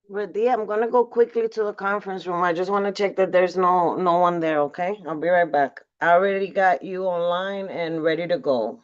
Radia, I'm gonna go quickly to the conference room. I just want to check that there's no one there, okay? I'll be right back. I already got you online and ready to go.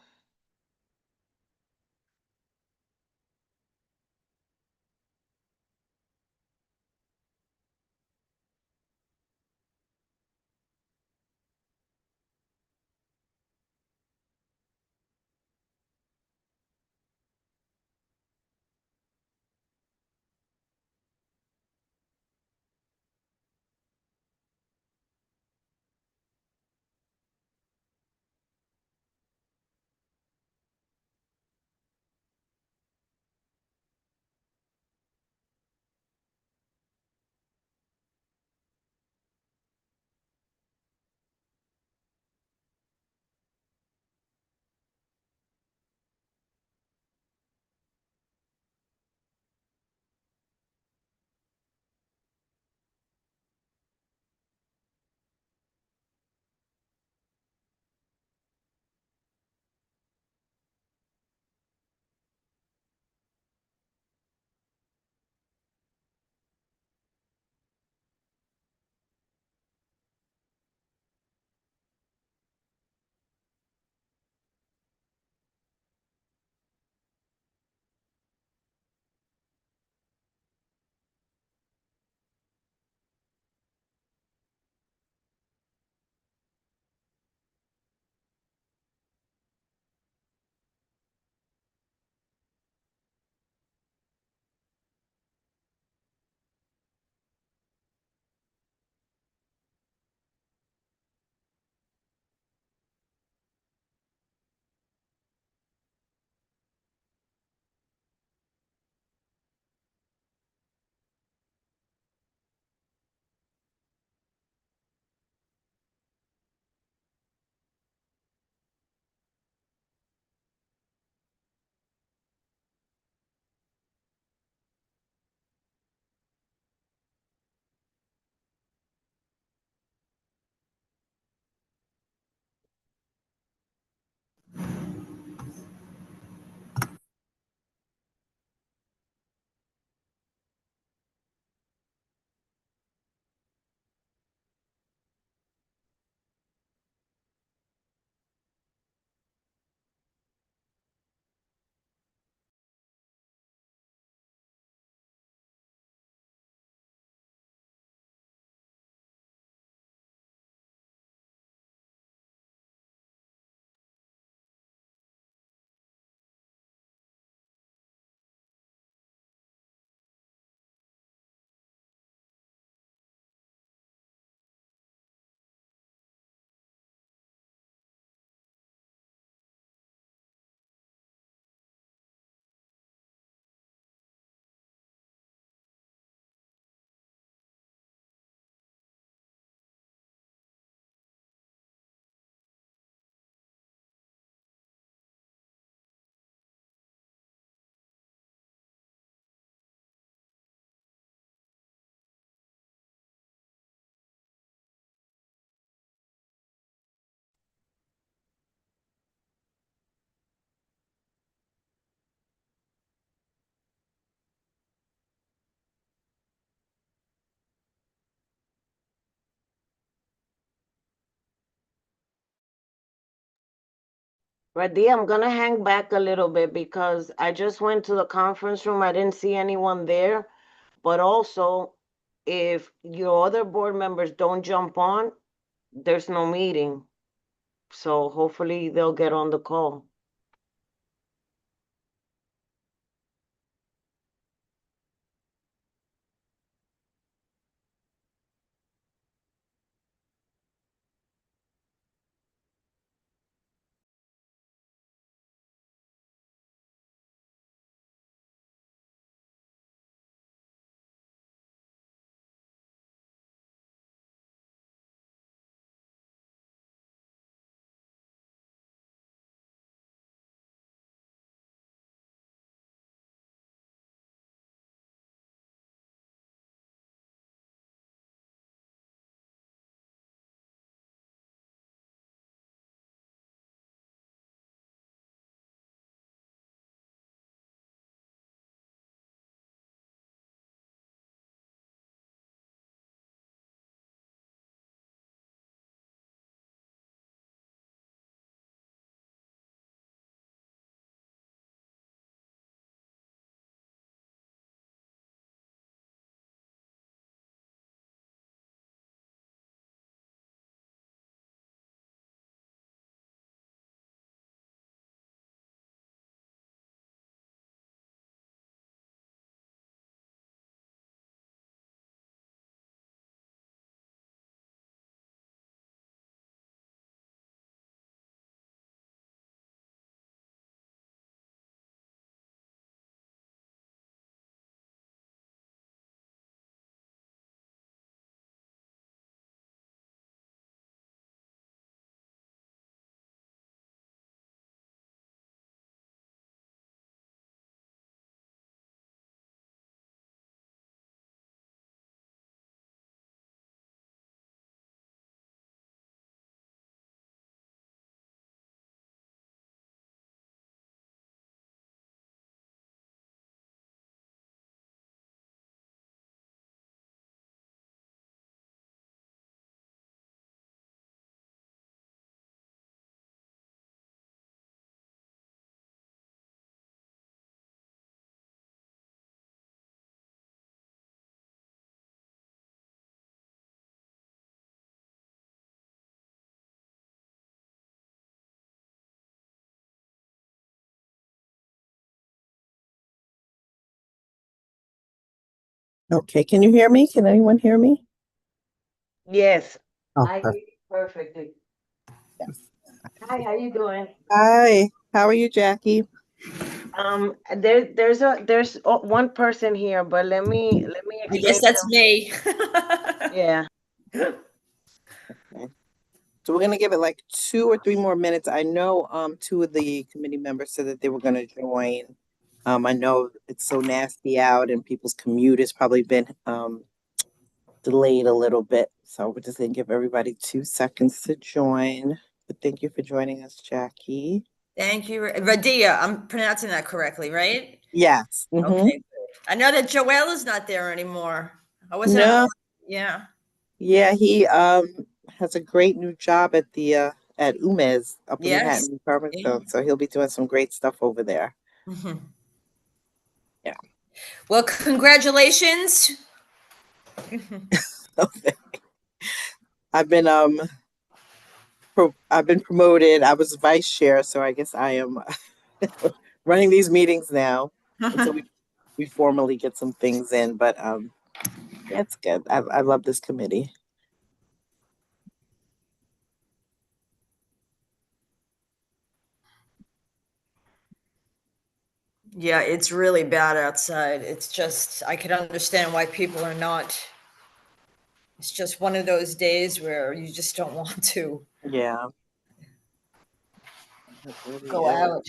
Radia, I'm gonna hang back a little bit because I just went to the conference room. I didn't see anyone there. But also, if your other board members don't jump on, there's no meeting. So hopefully they'll get on the call. Okay, can you hear me? Can anyone hear me? Yes, Oh, I hear perfect. you perfectly. Yes. Hi, how you doing? Hi, how are you, Jackie? There's one person here, but let me I guess explain that's to. me. Yeah. Okay. So we're gonna give it like 2 or 3 more minutes. I know two of the committee members said that they were gonna join. I know it's so nasty out and people's commute has probably been delayed a little bit. So we're just gonna give everybody 2 seconds to join. But thank you for joining us, Jackie. Thank you, Radia. I'm pronouncing that correctly, right? Yes. Okay. I know that Joelle is not there anymore. I wasn't on the. No, Yeah. yeah, he has a great new job at the at Umez up in Yes. Manhattan, Yeah. Farmington. So he'll be doing some great stuff over there. Mhm. Yeah. Well, congratulations. I've been I've been promoted. I was vice chair, so I guess I am running these meetings now until we formally get some things in. But yeah, it's good. I love this committee. Yeah, it's really bad outside. It's just, I can understand why people are not. It's just one of those days where you just don't want to Yeah, it really go is. out.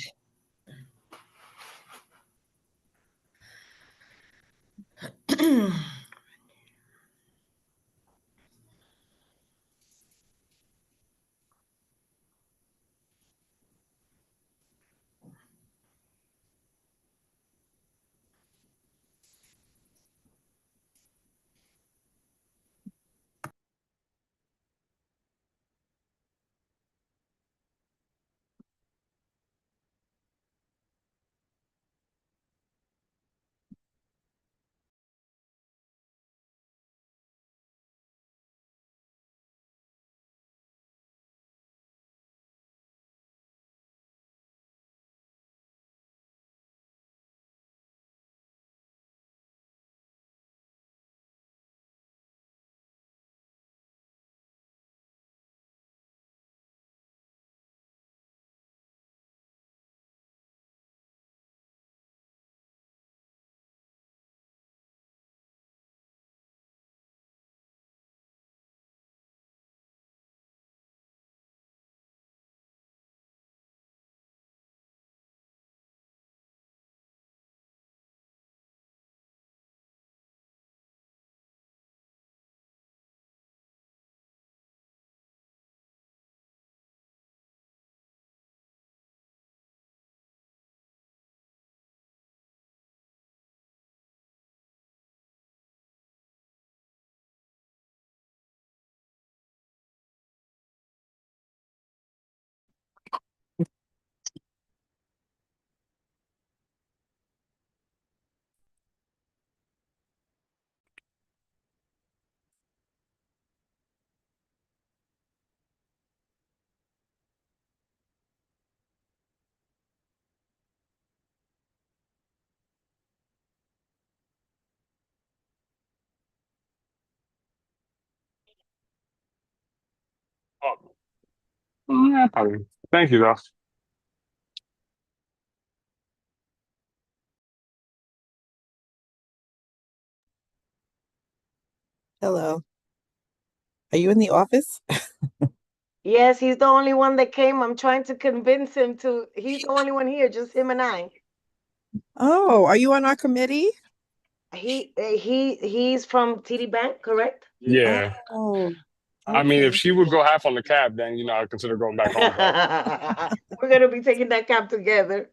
Oh, yeah, probably. Thank you, though. Hello. Are you in the office? Yes, he's the only one that came. I'm trying to convince him to. He's the only one here, just him and I. Oh, are you on our committee? He's from TD Bank, correct? Yeah. Oh, I mean, if okay. she would go half on the cab, then, I'd consider going back home, but We're gonna be taking that cab together.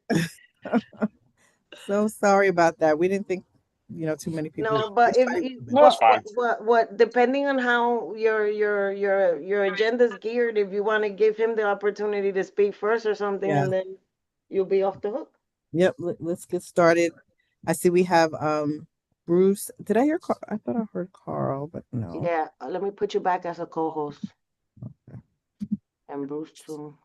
So sorry about that. We didn't think, too many people No, would but if decide to you, come in. no, it's fine. depending on how your agenda's geared, if you want to give him the opportunity to speak first or something, Yeah. and then you'll be off the hook. Yep. Let's get started. I see we have Bruce. Did I hear Carl? I thought I heard Carl, but no. Yeah, let me put you back as a co-host and Bruce too.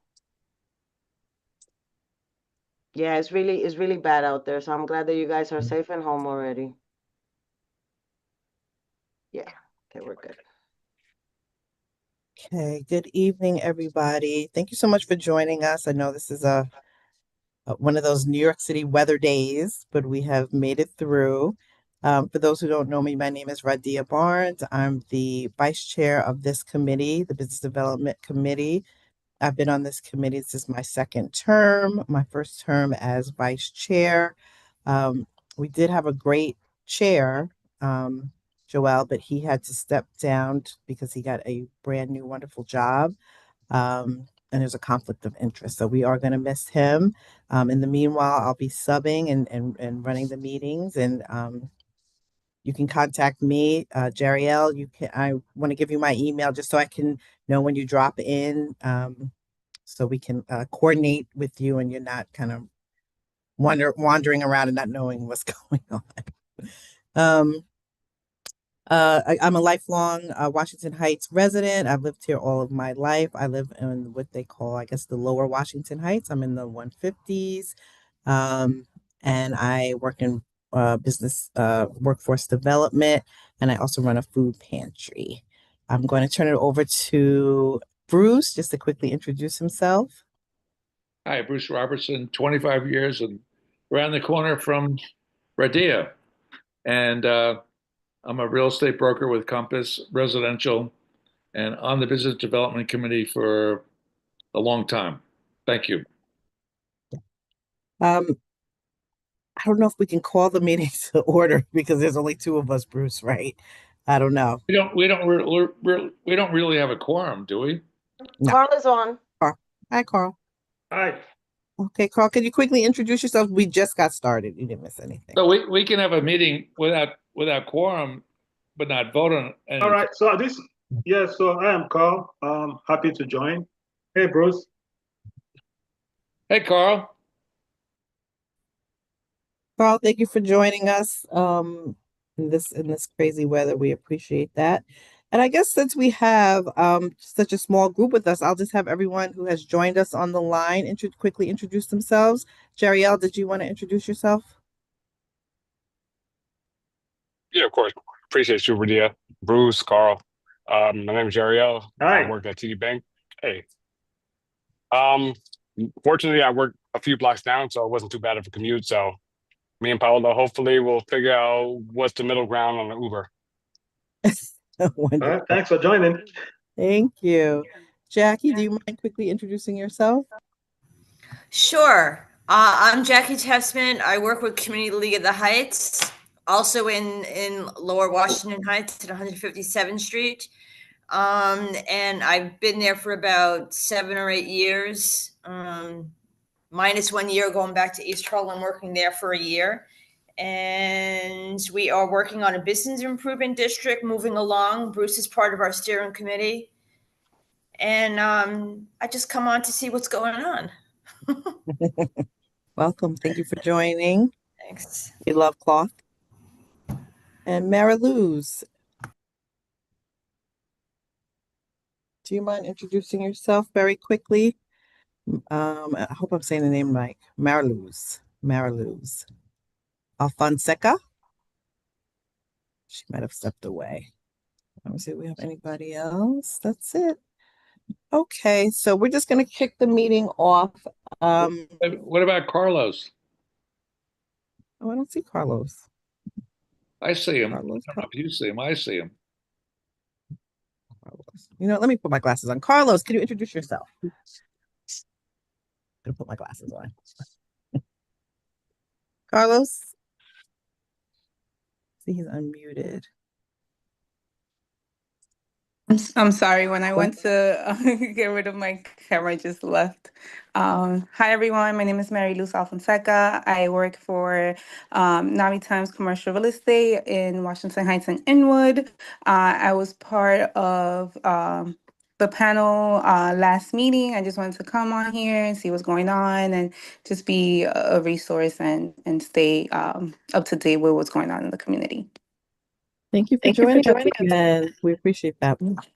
Yeah, it's really bad out there, so I'm glad that you guys are safe and home already. Yeah, okay, we're good. Okay, good evening, everybody. Thank you so much for joining us. I know this is one of those New York City weather days, but we have made it through. For those who don't know me, my name is Radia Barnes. I'm the vice chair of this committee, the Business Development Committee. I've been on this committee. This is my second term, my first term as vice chair. We did have a great chair, Joel, but he had to step down because he got a brand new, wonderful job. And there's a conflict of interest. So we are going to miss him. In the meanwhile, I'll be subbing and running the meetings. And you can contact me, Jariel. I want to give you my email just so I can know when you drop in, so we can coordinate with you and you're not kind of wandering around and not knowing what's going on. Um, I'm a lifelong Washington Heights resident. I've lived here all of my life. I live in what they call, I guess, the lower Washington Heights. I'm in the 150s. And I work in business workforce development, and I also run a food pantry. I'm going to turn it over to Bruce just to quickly introduce himself. Hi, Bruce Robertson, 25 years and around the corner from Radia. And I'm a real estate broker with Compass Residential and on the Business Development Committee for a long time. Thank you. Um, I don't know if we can call the meeting to order because there's only two of us, Bruce, right? I don't know. We don't really have a quorum, do we? No. Carl is on. Carl. Hi, Carl. Hi. Okay, Carl, can you quickly introduce yourself? We just got started. You didn't miss anything. So we can have a meeting without quorum, but not vote on anything. All right. So so I am Carl. Happy to join. Hey, Bruce. Hey, Carl. Carl, thank you for joining us in this crazy weather. We appreciate that. And I guess since we have such a small group with us, I'll just have everyone who has joined us on the line quickly introduce themselves. Jeriel, did you want to introduce yourself? Yeah, of course. Appreciate you, Radia. Bruce, Carl. My name is Jariel. I Hi. work at TD Bank. Hey. Um, Fortunately, I work a few blocks down, so it wasn't too bad of a commute. So me and Paolo hopefully will figure out what's the middle ground on the Uber. All Wonderful. right. Thanks for joining. Thank you. Jackie, do you mind quickly introducing yourself? Sure. I'm Jackie Tessman. I work with Community League of the Heights, also in Lower Washington Heights at 157th Street. And I've been there for about 7 or 8 years, minus 1 year going back to East Harlem, working there for a year. And we are working on a business improvement district moving along. Bruce is part of our steering committee. And I just come on to see what's going on. Welcome. Thank you for joining. Thanks. We love cloth. And Mary Luz, do you mind introducing yourself very quickly? I hope I'm saying the name right. Mariluz. Alfonseca. She might have stepped away. Let me see if we have anybody else. That's it. Okay, so we're just going to kick the meeting off. What about Carlos? Oh, I don't see Carlos. I see him. Carlos. I don't know if you see him. I see him. Carlos. You know, let me put my glasses on. Carlos, can you introduce yourself? I'm going to put my glasses on. Carlos? See, he's unmuted. I'm sorry. When I went to get rid of my camera, I just left. Hi, everyone. My name is Mary Luz Alfonseca. I work for Navi Times Commercial Real Estate in Washington Heights and Inwood. I was part of the panel last meeting. I just wanted to come on here and see what's going on and just be a resource and stay up to date with what's going on in the community. Thank you for joining us again. We appreciate that. Let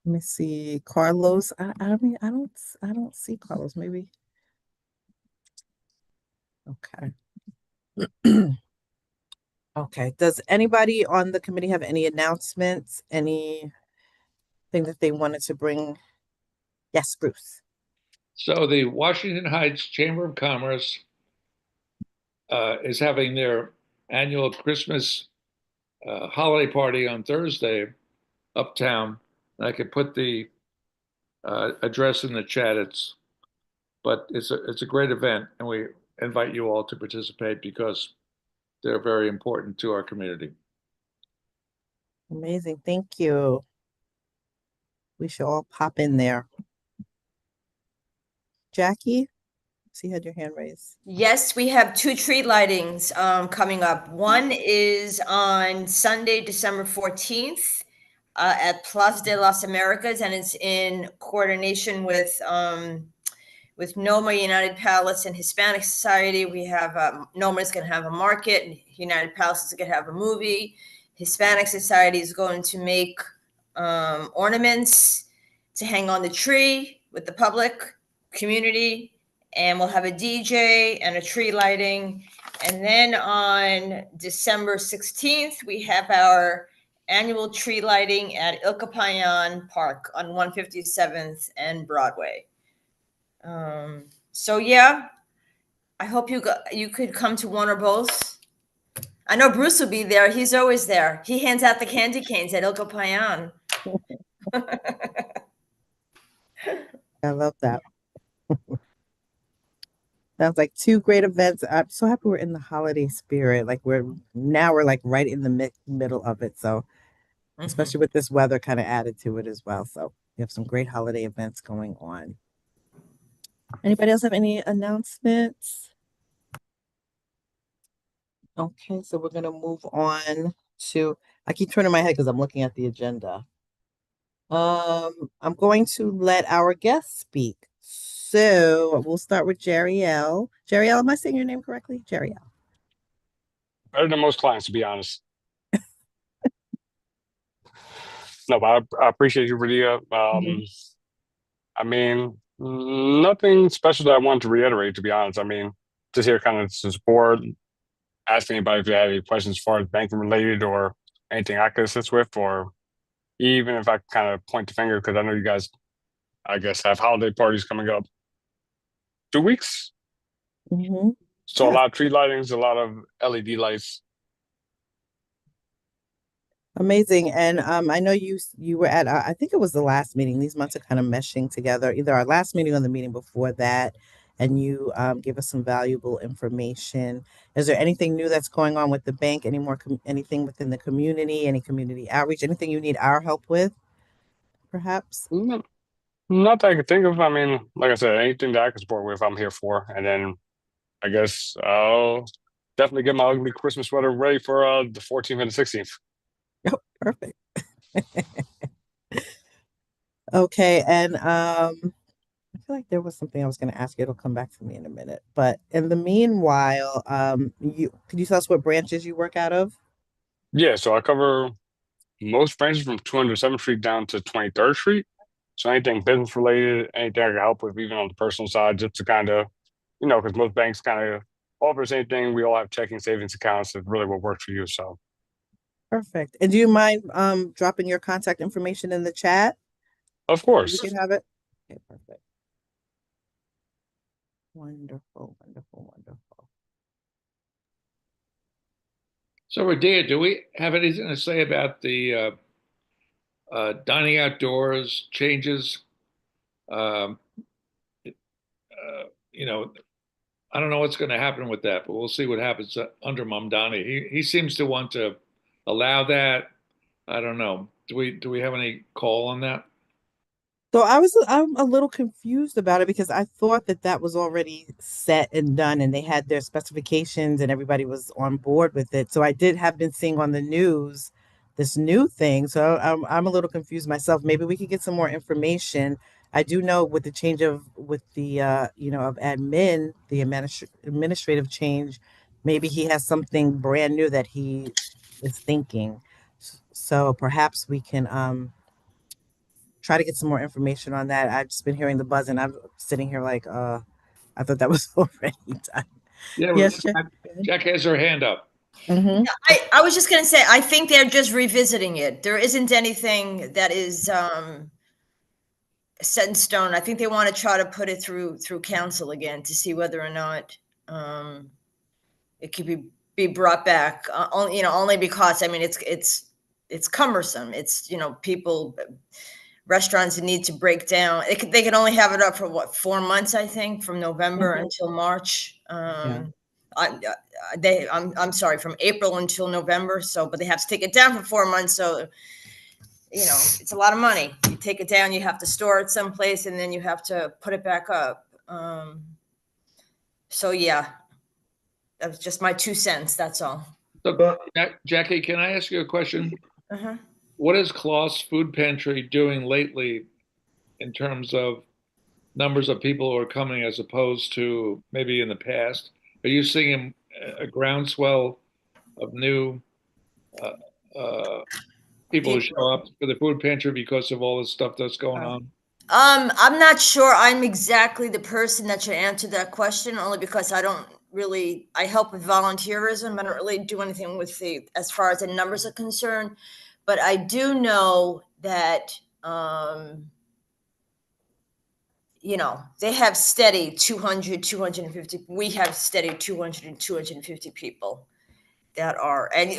me see, Carlos. I mean, I don't see Carlos. Maybe. Okay. Okay. Does anybody on the committee have any announcements? Anything that they wanted to bring? Yes, Bruce. So the Washington Heights Chamber of Commerce is having their annual Christmas holiday party on Thursday uptown. And I could put the address in the chat. But it's a great event, and we invite you all to participate because they're very important to our community. Amazing. Thank you. We should all pop in there. Jackie, see you had your hand raised. Yes, we have two tree lightings coming up. One is on Sunday, December 14th at Plaza de las Americas, and it's in coordination with NOMA, United Palace, and Hispanic Society. We have NOMA is going to have a market, and United Palace is going to have a movie. Hispanic Society is going to make ornaments to hang on the tree with the public community, and we'll have a DJ and a tree lighting. And then on December 16th, we have our annual tree lighting at Ilkapayan Park on 157th and Broadway. So yeah, I hope you could come to one or both. I know Bruce will be there. He's always there. He hands out the candy canes at Ilkapayan. I love that. Sounds like two great events. I'm so happy we're in the holiday spirit. Like we're like right in the middle of it. So especially with this weather kind of added to it as well. So we have some great holiday events going on. Anybody else have any announcements? Okay, so we're gonna move on to, I keep turning my head because I'm looking at the agenda. I'm going to let our guests speak. So we'll start with Jeriel. Jeriel, am I saying your name correctly? Jeriel. Better than most clients, to be honest. No, but I appreciate you, Radia. I mean, nothing special that I wanted to reiterate, to be honest. I mean, just here kind of to support, ask anybody if you have any questions as far as banking related or anything I could assist with, or even if I kind of point the finger, because I know you guys, I guess, have holiday parties coming up. 2 weeks. Mm-hmm. So Yes. a lot of tree lightings, a lot of LED lights. Amazing. And I know you were at, I think it was the last meeting. These months are kind of meshing together, either our last meeting or the meeting before that. And you gave us some valuable information. Is there anything new that's going on with the bank? Any more, anything within the community, any community outreach, anything you need our help with, perhaps? Not that I could think of. I mean, like I said, anything that I can support with, I'm here for. And then I guess I'll definitely get my ugly Christmas sweater ready for the 14th and the 16th. Oh, perfect. Okay, and I feel like there was something I was going to ask you. It'll come back to me in a minute. But in the meanwhile, could you tell us what branches you work out of? Yeah, so I cover most branches from 207th Street down to 23rd Street. So anything business related, anything I can help with, even on the personal side, just to kind of, because most banks kind of offer the same thing. We all have checking savings accounts. It's really what works for you. So Perfect. And do you mind dropping your contact information in the chat? of course. You can have it. Okay, perfect. Wonderful, wonderful, wonderful. So, Radia, do we have anything to say about the dining outdoors changes? I don't know what's going to happen with that, but we'll see what happens under Mamdani. He seems to want to allow that. I don't know. Do we have any call on that? So I'm a little confused about it because I thought that was already set and done and they had their specifications and everybody was on board with it. So I have been seeing on the news this new thing. So I'm a little confused myself. Maybe we could get some more information. I do know with the change of admin, the administrative change, maybe he has something brand new that he is thinking. So perhaps we can try to get some more information on that. I've just been hearing the buzz and I'm sitting here like, I thought that was already done. Yeah, Yes, Jack has her hand up. I was just going to say, I think they're just revisiting it. There isn't anything that is set in stone. I think they want to try to put it through council again to see whether or not it could be brought back. Only because I mean it's cumbersome. It's people, restaurants need to break down. They can only have it up for what, 4 months, I think, from November until March. I'm sorry, from April until November. So, but they have to take it down for 4 months. So, it's a lot of money. You take it down, you have to store it someplace, and then you have to put it back up. So yeah, that was just my 2 cents. That's all. So, Jackie, can I ask you a question? Uh-huh. What is Klaus Food Pantry doing lately in terms of numbers of people who are coming as opposed to maybe in the past? Are you seeing a groundswell of new people who show up for the food pantry because of all the stuff that's going on? I'm not sure I'm exactly the person that should answer that question, only because I help with volunteerism. I don't really do anything with as far as the numbers are concerned, but I do know that, they have steady 200, 250. We have steady 200 and 250 people that are, and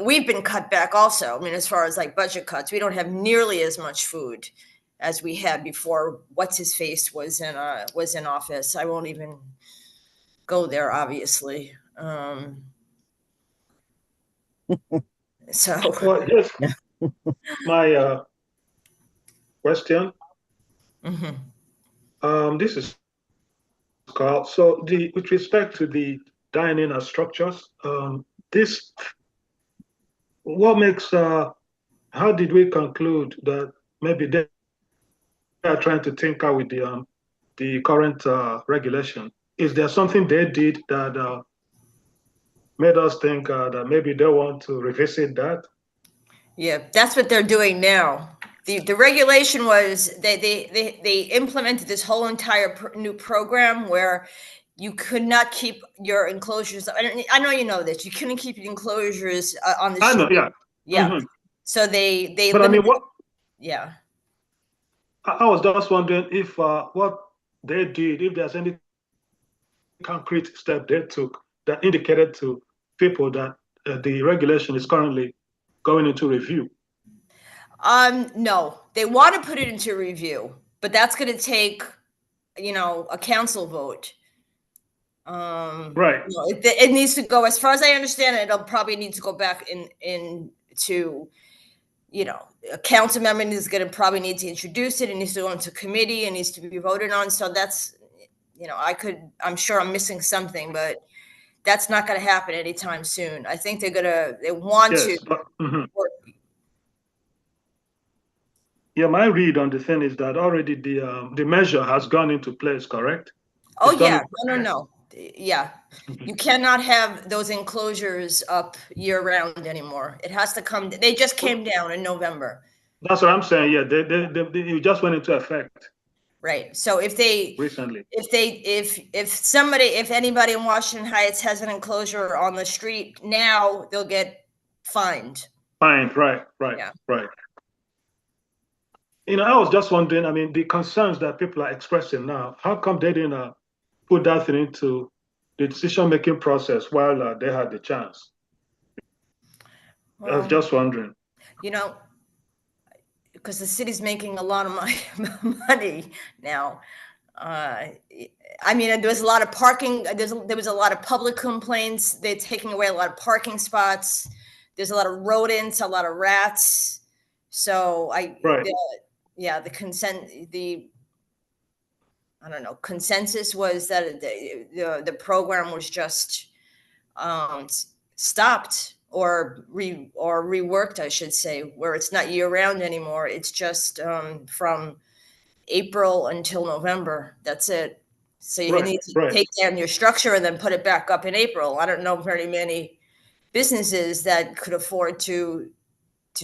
we've been cut back also. I mean, as far as like budget cuts, we don't have nearly as much food as we had before what's his face was in office. I won't even go there, obviously. So Well, yes, my question. This is Carl. So with respect to the dining structures, what makes how did we conclude that maybe they are trying to tinker with the current regulation? Is there something they did that made us think that maybe they want to revisit that? yeah, that's what they're doing now. The regulation was they implemented this whole entire new program where you could not keep your enclosures. I know you know this. You couldn't keep your enclosures on the I know, street. yeah. Yeah. Mhm. So they But I mean, limited. Yeah. I was just wondering if what they did, if there's any concrete step they took that indicated to people that the regulation is currently going into review. No, they want to put it into review, but that's going to take, a council vote. Right. It needs to go, as far as I understand it, it'll probably need to go back to, a council member is going to probably need to introduce it. It needs to go into committee. It needs to be voted on. So that's, I'm sure I'm missing something, but that's not going to happen anytime soon. I think they want Yes, to. but, yeah, my read on the thing is that already the measure has gone into place, correct? Oh, yeah. No. Yeah. You cannot have those enclosures up year round anymore. It has to come. They just came down in November. That's what I'm saying. Yeah, they just went into effect. Right. So if they recently, if anybody in Washington Heights has an enclosure on the street now, they'll get fined. Fined, right. Yeah. Right. I was just wondering, I mean, the concerns that people are expressing now, how come they didn't put that thing into the decision-making process while they had the chance? I was just wondering. Because the city's making a lot of money now. I mean, there was a lot of parking. There was a lot of public complaints. They're taking away a lot of parking spots. There's a lot of rodents, a lot of rats. So consensus was that the program was just stopped or reworked, I should say, where it's not year round anymore. It's just from April until November. That's it. So you need to take down your structure and then put it back up in April. I don't know very many businesses that could afford to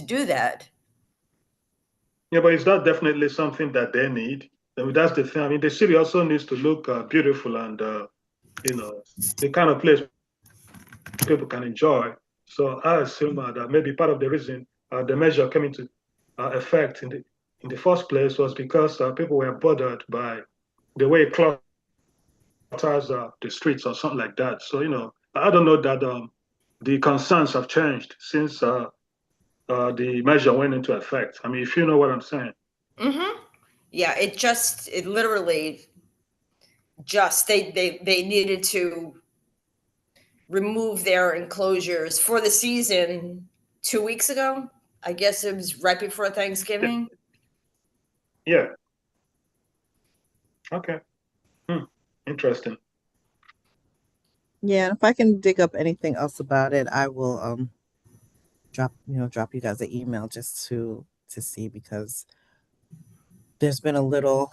do that. Yeah, but is that definitely something that they need? I mean, that's the thing. I mean, the city also needs to look beautiful and, the kind of place people can enjoy. So I assume that maybe part of the reason the measure came into effect in the first place was because people were bothered by the way it clutters the streets or something like that. So I don't know that the concerns have changed since the measure went into effect. I mean, if you know what I'm saying. Mm-hmm. Yeah, it literally just they needed to remove their enclosures for the season 2 weeks ago. I guess it was right before Thanksgiving. Yeah. Okay. Interesting. Yeah, and if I can dig up anything else about it, I will drop you guys an email just to see, because there's been a little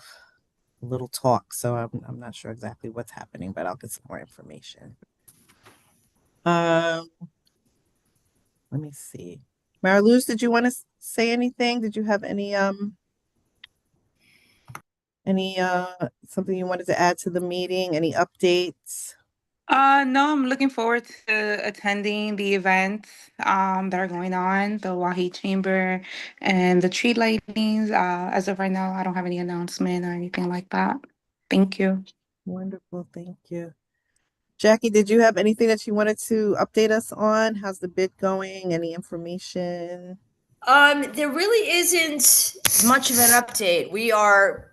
talk, so I'm not sure exactly what's happening, but I'll get some more information. Um, let me see. Mariluz, did you want to say anything? Did you have any something you wanted to add to the meeting? Any updates? No, I'm looking forward to attending the events that are going on, the Wahi Chamber and the tree lightings. As of right now, I don't have any announcement or anything like that. Thank you. Wonderful, thank you. Jackie, did you have anything that you wanted to update us on? How's the bid going? Any information? There really isn't much of an update. We are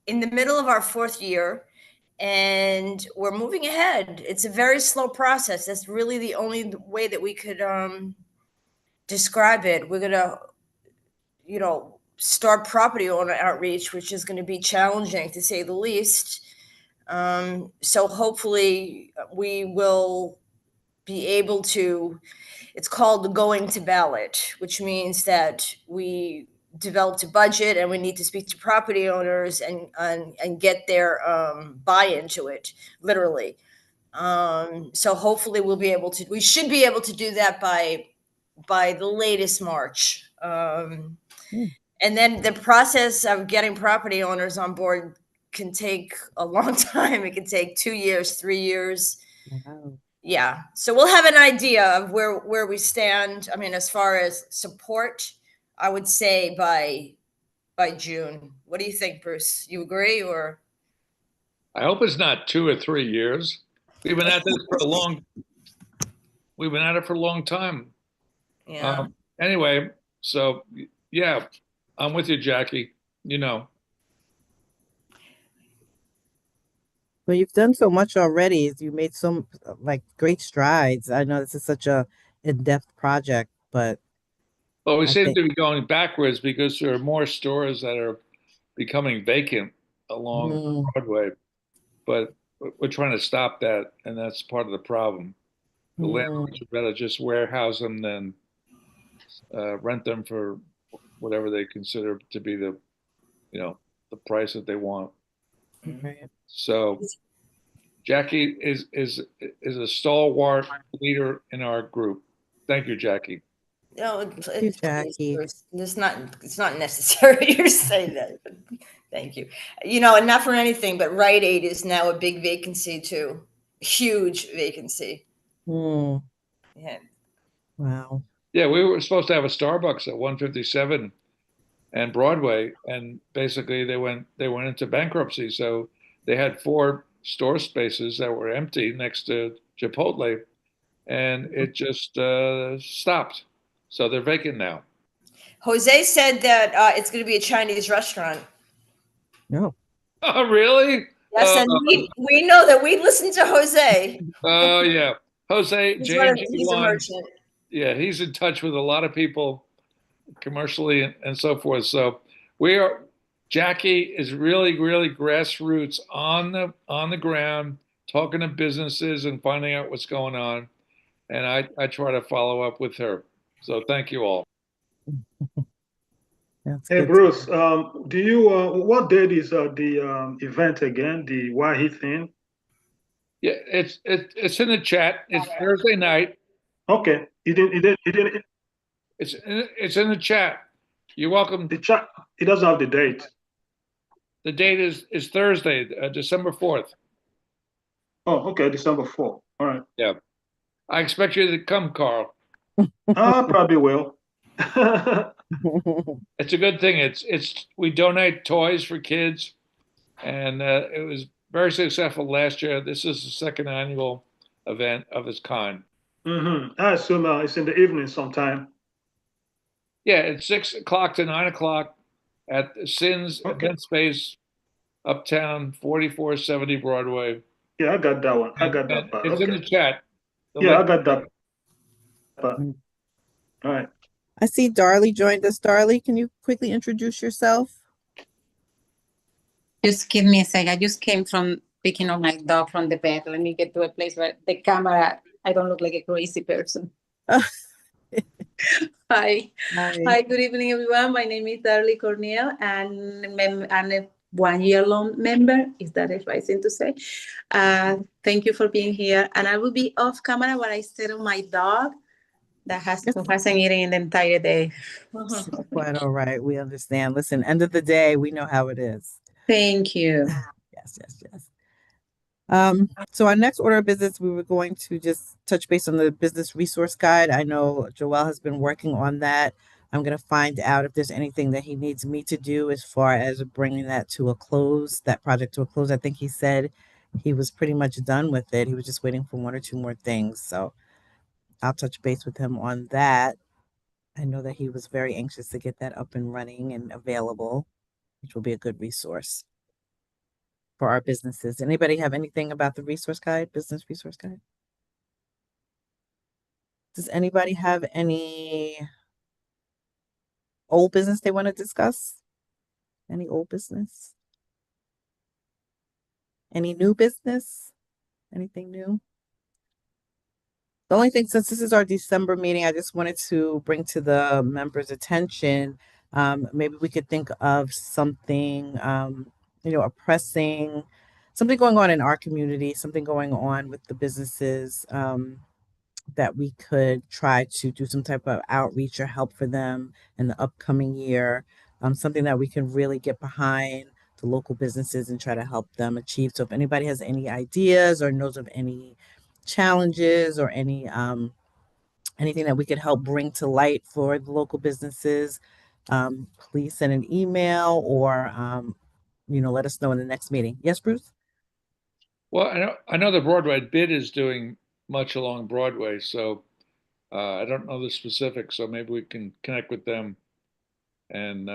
in the middle of our fourth year, and we're moving ahead. It's a very slow process. That's really the only way that we could describe it. We're gonna, start property owner outreach, which is going to be challenging to say the least. So hopefully we will be able to. It's called going to ballot, which means that we developed a budget and we need to speak to property owners and get their buy-in to it, literally. So hopefully we should be able to do that by the latest March. And then the process of getting property owners on board can take a long time. It can take 2 years, 3 years. Wow. Yeah. So we'll have an idea of where we stand. I mean, as far as support, I would say by June. What do you think, Bruce? You agree or? I hope it's not 2 or 3 years. We've been at this for a long. We've been at it for a long time. Yeah. Anyway, so yeah, I'm with you, Jackie. Well, you've done so much already. You made some great strides. I know this is such a in-depth project, but Well, we I seem think to be going backwards because there are more stores that are becoming vacant along Mm, Broadway, but we're trying to stop that, and that's part of the problem. The landlords mm, would rather just warehouse them than rent them for whatever they consider to be the price that they want. right. So Jackie is a stalwart leader in our group. Thank you, Jackie. No, You, Jackie. it's not necessary to say that. But thank you. And not for anything, but Rite Aid is now a big vacancy too. Huge vacancy. Mm, Yeah. wow. Yeah, we were supposed to have a Starbucks at 157 and Broadway, and basically they went into bankruptcy. So they had 4 store spaces that were empty next to Chipotle, and it just stopped. So they're vacant now. Jose said that it's going to be a Chinese restaurant. No. Oh, really? Yes, and we know that we listen to Jose. Oh, yeah. Jose, J&G He's a Wines. merchant. Yeah, he's in touch with a lot of people commercially and so forth. So Jackie is really, really grassroots on the ground, talking to businesses and finding out what's going on. And I try to follow up with her. So thank you all. That's Hey good. Bruce, do you what date is the event again? The Wahi thing? Yeah, it's in the chat. It's Thursday night. Okay, it didn't. It's in the chat. You're welcome. The chat. It doesn't have the date. The date is Thursday, December 4th. Oh, okay, December 4th. All right. Yeah. I expect you to come, Carl. I probably will. It's a good thing. We donate toys for kids, and it was very successful last year. This is the second annual event of its kind. I assume it's in the evening sometime. Yeah, it's 6 o'clock to 9 o'clock at the Sins Okay. Event Space, Uptown, 4470 Broadway. Yeah, I got that one. I And, got and that part. it's in Okay. the chat. The Yeah, I link. got that part. All right. I see Darlie joined us. Darlie, can you quickly introduce yourself? Just give me a sec. I just came from picking up my dog from the bed. Let me get to a place where the camera, I don't look like a crazy person. Hi. Hi, good evening, everyone. My name is Darlie Cornell, and I'm a 1-year long member. Is that the right thing to say? Thank you for being here. And I will be off camera while I settle my dog that hasn't eaten in the entire day. So quite all right. We understand. Listen, end of the day, we know how it is. Thank you. Yes, yes, yes. So our next order of business, we were going to just touch base on the business resource guide. I know Joel has been working on that. I'm going to find out if there's anything that he needs me to do as far as bringing that to a close, that project to a close. I think he said he was pretty much done with it. He was just waiting for one or two more things. So I'll touch base with him on that. I know that he was very anxious to get that up and running and available, which will be a good resource for our businesses. Anybody have anything about the resource guide, business resource guide? Does anybody have any old business they want to discuss? Any old business? Any new business? Anything new? The only thing, since this is our December meeting, I just wanted to bring to the members' attention, maybe we could think of something, a pressing, something going on in our community, something going on with the businesses, that we could try to do some type of outreach or help for them in the upcoming year, something that we can really get behind the local businesses and try to help them achieve. So if anybody has any ideas or knows of any challenges or anything that we could help bring to light for the local businesses, please send an email or let us know in the next meeting. Yes, Bruce? Well, I know the Broadway bid is doing much along Broadway, so I don't know the specifics. So maybe we can connect with them and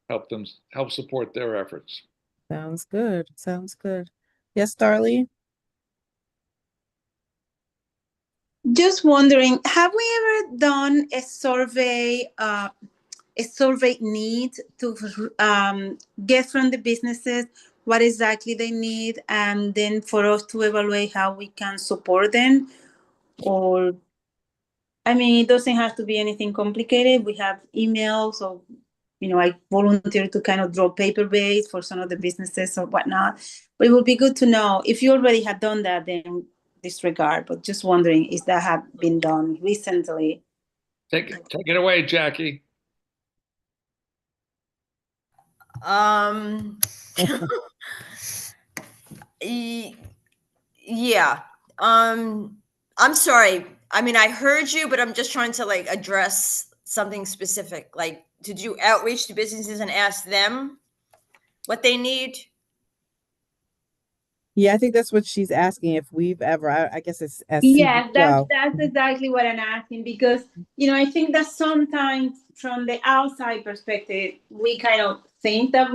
help support their efforts. Sounds good. Sounds good. Yes, Darlie? Just wondering, have we ever done a survey need to get from the businesses what exactly they need, and then for us to evaluate how we can support them? Or, I mean, it doesn't have to be anything complicated. We have emails, or I volunteer to kind of draw paper-based for some of the businesses or whatnot. But it would be good to know if you already had done that, then disregard. But just wondering, is that have been done recently? Take it away, Jackie. Yeah. I'm sorry. I mean, I heard you, but I'm just trying to address something specific. Like, did you outreach to businesses and ask them what they need? Yeah, I think that's what she's asking, if we've ever, I guess it's as Yeah, CEO. that's exactly what I'm asking, because I think that sometimes from the outside perspective, we kind of think that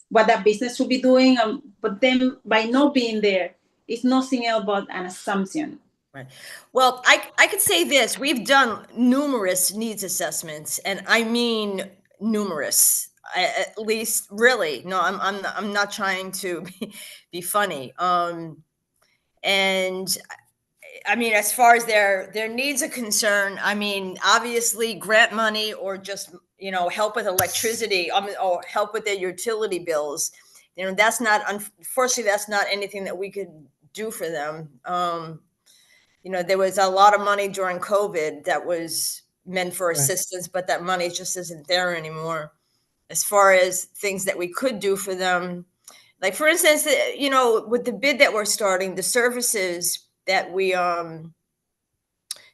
what that business should be doing, but then by not being there, it's nothing else but an assumption. Right. Well, I could say this: we've done numerous needs assessments, and I mean numerous. At least, really, no, I'm not trying to be funny. And I mean, as far as their needs are concerned, I mean, obviously, grant money or just help with electricity, or help with their utility bills. That's not, unfortunately, that's not anything that we could do for them. There was a lot of money during COVID that was meant for assistance, but that money just isn't there anymore. As far as things that we could do for them, like for instance, with the bid that we're starting, the services that we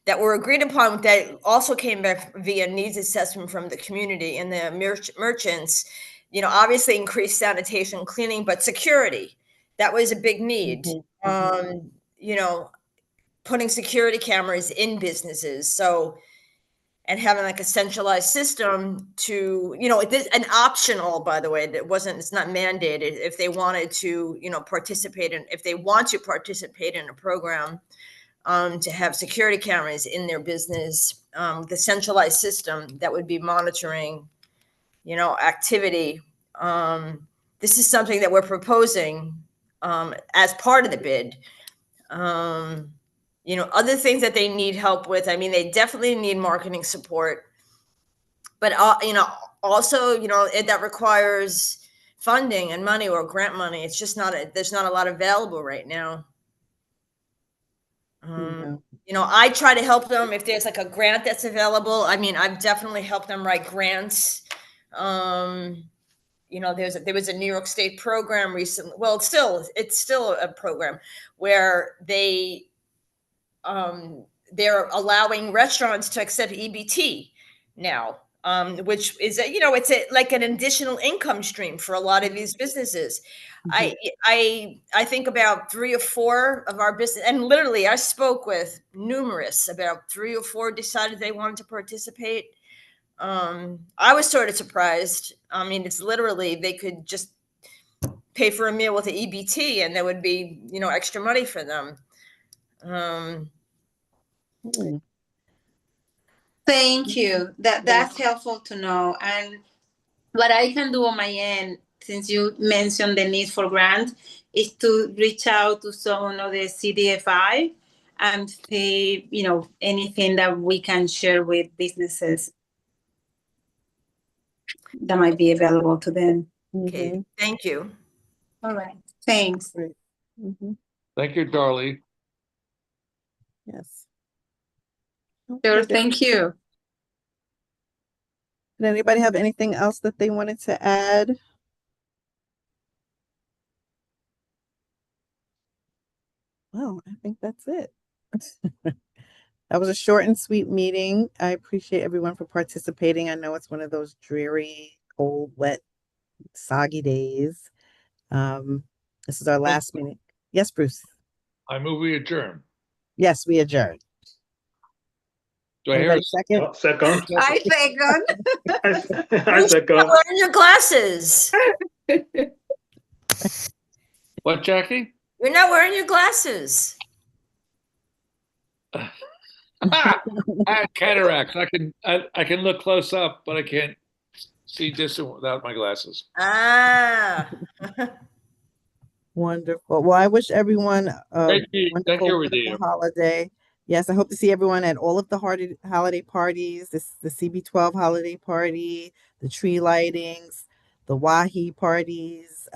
that were agreed upon that also came back via needs assessment from the community and the merchants, obviously increased sanitation, cleaning, but security, that was a big need. Putting security cameras in businesses. So, and having like a centralized system to, an optional, by the way, it's not mandated if they wanted to, if they want to participate in a program, to have security cameras in their business, the centralized system that would be monitoring, activity. This is something that we're proposing as part of the bid. Other things that they need help with. I mean, they definitely need marketing support, but also, that requires funding and money or grant money. It's just there's not a lot available right now. I try to help them if there's like a grant that's available. I mean, I've definitely helped them write grants. There was a New York State program recently. Well, it's still a program where they're allowing restaurants to accept EBT now, which is it's like an additional income stream for a lot of these businesses. I think about 3 or 4 of our business, and literally I spoke with numerous, about 3 or 4 decided they wanted to participate. I was sort of surprised. I mean, it's literally they could just pay for a meal with the EBT, and there would be extra money for them. Thank you. That's helpful to know. And what I can do on my end, since you mentioned the need for grant, is to reach out to someone of the CDFI and see, anything that we can share with businesses that might be available to them. Okay, thank you. All right, thanks. Thank you, Darlie. Yes. Sure, thank you. Did anybody have anything else that they wanted to add? Well, I think that's it. That was a short and sweet meeting. I appreciate everyone for participating. I know it's one of those dreary, cold, wet, soggy days. This is our last meeting. Yes, Bruce. I move we adjourn. Yes, we adjourn. Do I hear a Second. I second. I second. Wearing your glasses. What, Jackie? You're not wearing your glasses. I have cataracts. I can look close up, but I can't see distant without my glasses. Wonderful. Well, I wish everyone a Thank you, wonderful holiday. Yes, I hope to see everyone at all of the holiday parties, the CB12 holiday party, the tree lightings, the Wahi parties,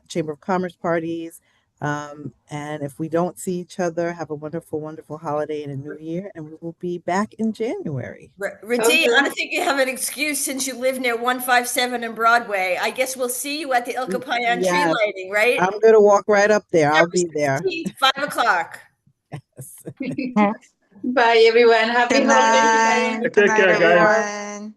Chamber of Commerce parties. And if we don't see each other, have a wonderful, wonderful holiday and a new year, and we will be back in January. Radhi, I don't think you have an excuse since you live near 157 and Broadway. I guess we'll see you at the El Capayan tree lighting, right? I'm going to walk right up there. I'll be there. 5 o'clock. Bye, everyone. Happy holidays. Take care, guys.